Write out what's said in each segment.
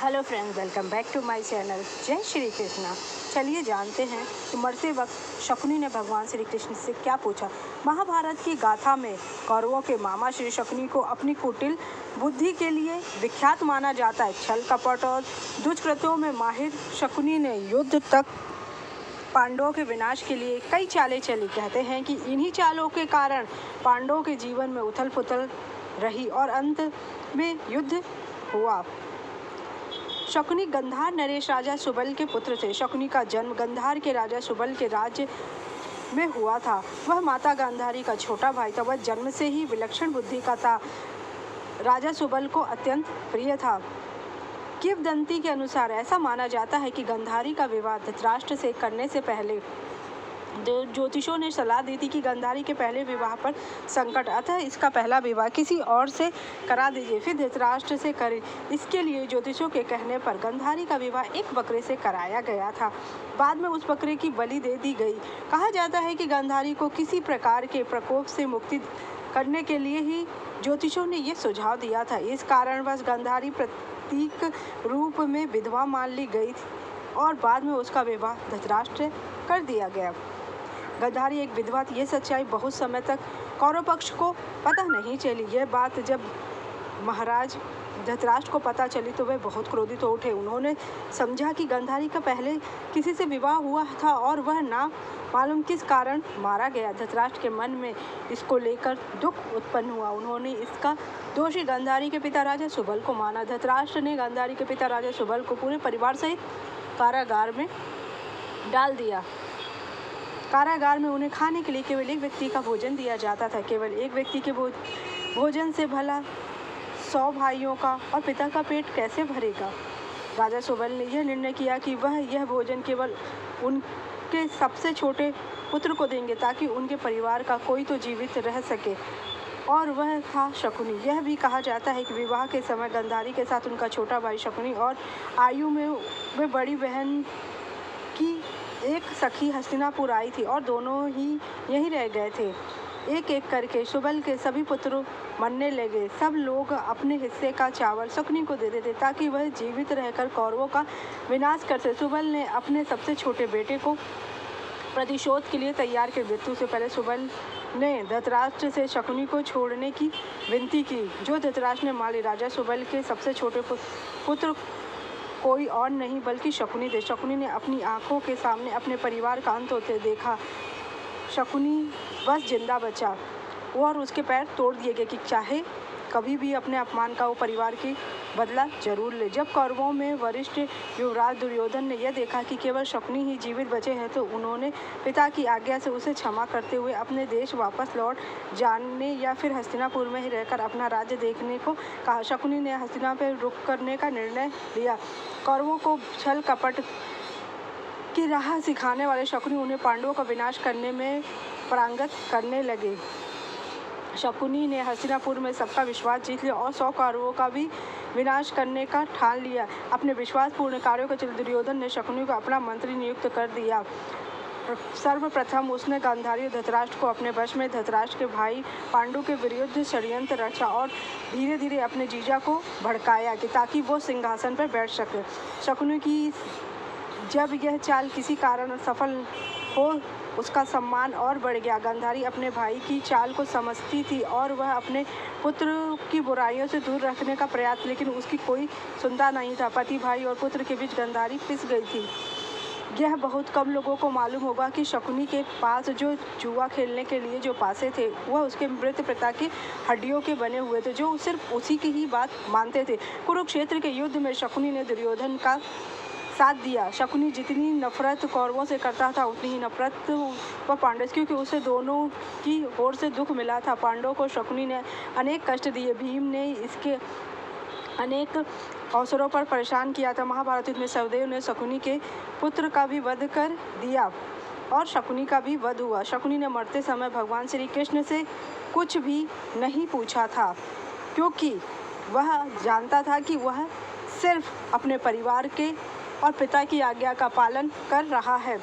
Hello friends, welcome back to my channel. जय श्री कृष्णा। चलिए जानते हैं कि मरते वक्त शकुनी ने भगवान श्री कृष्ण से क्या पूछा। महाभारत की गाथा में कौरवों के मामा श्री शकुनी को अपनी कुटिल बुद्धि के लिए विख्यात माना जाता है। छल कपट और दुष्कृत्यों में माहिर शकुनी ने युद्ध तक पांडवों के विनाश के लिए कई चालें चली। कहते हैं कि इन्हीं चालों के कारण पांडवों के जीवन में उथल पुथल रही और अंत में युद्ध हुआ। शकुनी गंधार नरेश राजा सुबल के पुत्र थे। शकुनी का जन्म गंधार के राजा सुबल के राज्य में हुआ था। वह माता गांधारी का छोटा भाई था। वह जन्म से ही विलक्षण बुद्धि का था। राजा सुबल को अत्यंत प्रिय था। किंवदंती के अनुसार ऐसा माना जाता है कि गांधारी का विवाह धृतराष्ट्र से करने से पहले ज्योतिषों ने सलाह दी थी कि गांधारी के पहले विवाह पर संकट, अतः इसका पहला विवाह किसी और से करा दीजिए, फिर धृतराष्ट्र से करें। इसके लिए ज्योतिषों के कहने पर गांधारी का विवाह एक बकरे से कराया गया था। बाद में उस बकरे की बलि दे दी गई। कहा जाता है कि गांधारी को किसी प्रकार के प्रकोप से मुक्ति करने के लिए ही ज्योतिषों ने यह सुझाव दिया था। इस कारणवश गांधारी प्रतीक रूप में विधवा मान ली गई और बाद में उसका विवाह धृतराष्ट्र कर दिया गया। गांधारी एक विधवा थी। यह सच्चाई बहुत समय तक कौरव पक्ष को पता नहीं चली। यह बात जब महाराज धृतराष्ट्र को पता चली तो वे बहुत क्रोधित हो उठे। उन्होंने समझा कि गांधारी का पहले किसी से विवाह हुआ था और वह ना मालूम किस कारण मारा गया। धृतराष्ट्र के मन में इसको लेकर दुख उत्पन्न हुआ। उन्होंने इसका दोषी गांधारी के पिता राजा सुबल को माना। धृतराष्ट्र ने गांधारी के पिता राजा सुबल को पूरे परिवार सहित कारागार में डाल दिया। कारागार में उन्हें खाने के लिए केवल एक व्यक्ति का भोजन दिया जाता था। केवल एक व्यक्ति के भोजन से भला 100 भाइयों का और पिता का पेट कैसे भरेगा। राजा सुबल ने यह निर्णय किया कि वह यह भोजन केवल उनके सबसे छोटे पुत्र को देंगे ताकि उनके परिवार का कोई तो जीवित रह सके, और वह था शकुनी। यह भी कहा जाता है कि विवाह के समय गांधारी के साथ उनका छोटा भाई शकुनी और आयु में वे बड़ी बहन की एक सखी हस्तिनापुर आई थी और दोनों ही यहीं रह गए थे। एक एक करके सुबल के सभी पुत्र मरने लगे। सब लोग अपने हिस्से का चावल शकुनी को दे देते ताकि वह जीवित रहकर कौरवों का विनाश कर सके। सुबल ने अपने सबसे छोटे बेटे को प्रतिशोध के लिए तैयार किया। मृत्यु से पहले सुबल ने धृतराष्ट्र से शकुनी को छोड़ने की विनती की, जो धृतराष्ट्र ने मान ली। राजा सुबल के सबसे छोटे पुत्र कोई और नहीं बल्कि शकुनी थे। शकुनी ने अपनी आंखों के सामने अपने परिवार का अंत होते देखा। शकुनी बस जिंदा बचा और उसके पैर तोड़ दिए गए कि चाहे कभी भी अपने अपमान का वो परिवार की बदला जरूर ले। जब कौरवों में वरिष्ठ युवराज दुर्योधन ने यह देखा कि केवल शकुनी ही जीवित बचे हैं तो उन्होंने पिता की आज्ञा से उसे क्षमा करते हुए अपने देश वापस लौट जाने या फिर हस्तिनापुर में ही रहकर अपना राज्य देखने को कहा। शकुनी ने हस्तिनापुर रुक करने का निर्णय लिया। कौरवों को छल कपट की राह सिखाने वाले शकुनी उन्हें पांडवों का विनाश करने में पारंगत करने लगे। शकुनी ने हस्तिनापुर में सबका विश्वास जीत लिया और 100 कौरवों का भी विनाश करने का ठान लिया। अपने विश्वासपूर्ण कार्यों के चलते दुर्योधन ने शकुनी को अपना मंत्री नियुक्त कर दिया। सर्वप्रथम उसने गांधारी और धृतराष्ट्र को अपने वश में धृतराष्ट्र के भाई पांडु के विरुद्ध षड्यंत्र रचा और धीरे धीरे अपने जीजा को भड़काया कि ताकि वो सिंहासन पर बैठ सके। शकुनी की जब यह चाल किसी कारण सफल हो उसका सम्मान और बढ़ गया। गांधारी अपने भाई की चाल को समझती थी और वह अपने पुत्र की बुराइयों से दूर रखने का प्रयास, लेकिन उसकी कोई सुनता नहीं था। पति भाई और पुत्र के बीच गांधारी पिस गई थी। यह बहुत कम लोगों को मालूम होगा कि शकुनी के पास जो जुआ खेलने के लिए जो पासे थे वह उसके मृत पिता की हड्डियों के बने हुए थे, जो सिर्फ उसी की ही बात मानते थे। कुरुक्षेत्र के युद्ध में शकुनी ने दुर्योधन का साथ दिया। शकुनी जितनी नफरत कौरवों से करता था उतनी ही नफरत वह पांडव, क्योंकि उसे दोनों की ओर से दुख मिला था। पांडवों को शकुनी ने अनेक कष्ट दिए। भीम ने इसके अनेक अवसरों पर परेशान किया था। महाभारत युद्ध में सहदेव ने शकुनी के पुत्र का भी वध कर दिया और शकुनी का भी वध हुआ। शकुनी ने मरते समय भगवान श्री कृष्ण से कुछ भी नहीं पूछा था, क्योंकि वह जानता था कि वह सिर्फ अपने परिवार के और पिता की आज्ञा का पालन कर रहा है।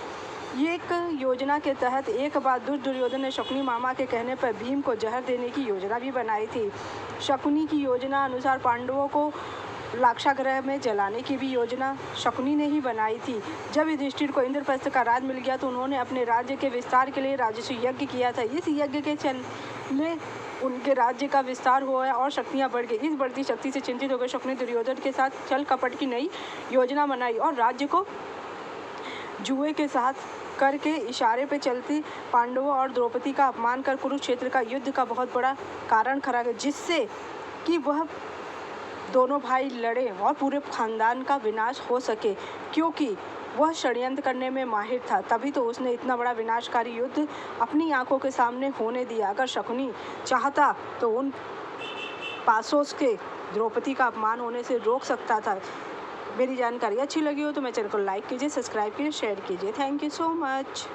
ये एक योजना के तहत एक बार दुर्योधन ने शकुनी मामा के कहने पर भीम को जहर देने की योजना भी बनाई थी। शकुनी की योजना अनुसार पांडवों को लाक्षागृह में जलाने की भी योजना शकुनी ने ही बनाई थी। जब युधिष्ठिर को इंद्रप्रस्थ का राज मिल गया तो उन्होंने अपने राज्य के विस्तार के लिए राजस्व यज्ञ किया था। इस यज्ञ के चलने उनके राज्य का विस्तार हुआ और शक्तियाँ बढ़ गई। इस बढ़ती शक्ति से चिंतित होकर शकुनी दुर्योधन के साथ छल कपट की नई योजना बनाई और राज्य को जुए के साथ करके इशारे पे चलती पांडवों और द्रौपदी का अपमान कर कुरुक्षेत्र का युद्ध का बहुत बड़ा कारण खड़ा गया, जिससे कि वह दोनों भाई लड़े और पूरे खानदान का विनाश हो सके, क्योंकि वह षड्यंत्र करने में माहिर था। तभी तो उसने इतना बड़ा विनाशकारी युद्ध अपनी आंखों के सामने होने दिया। अगर शकुनी चाहता तो उन पासोस के द्रौपदी का अपमान होने से रोक सकता था। मेरी जानकारी अच्छी लगी हो तो मेरे चैनल को लाइक कीजिए, सब्सक्राइब कीजिए, शेयर कीजिए। Thank you so much.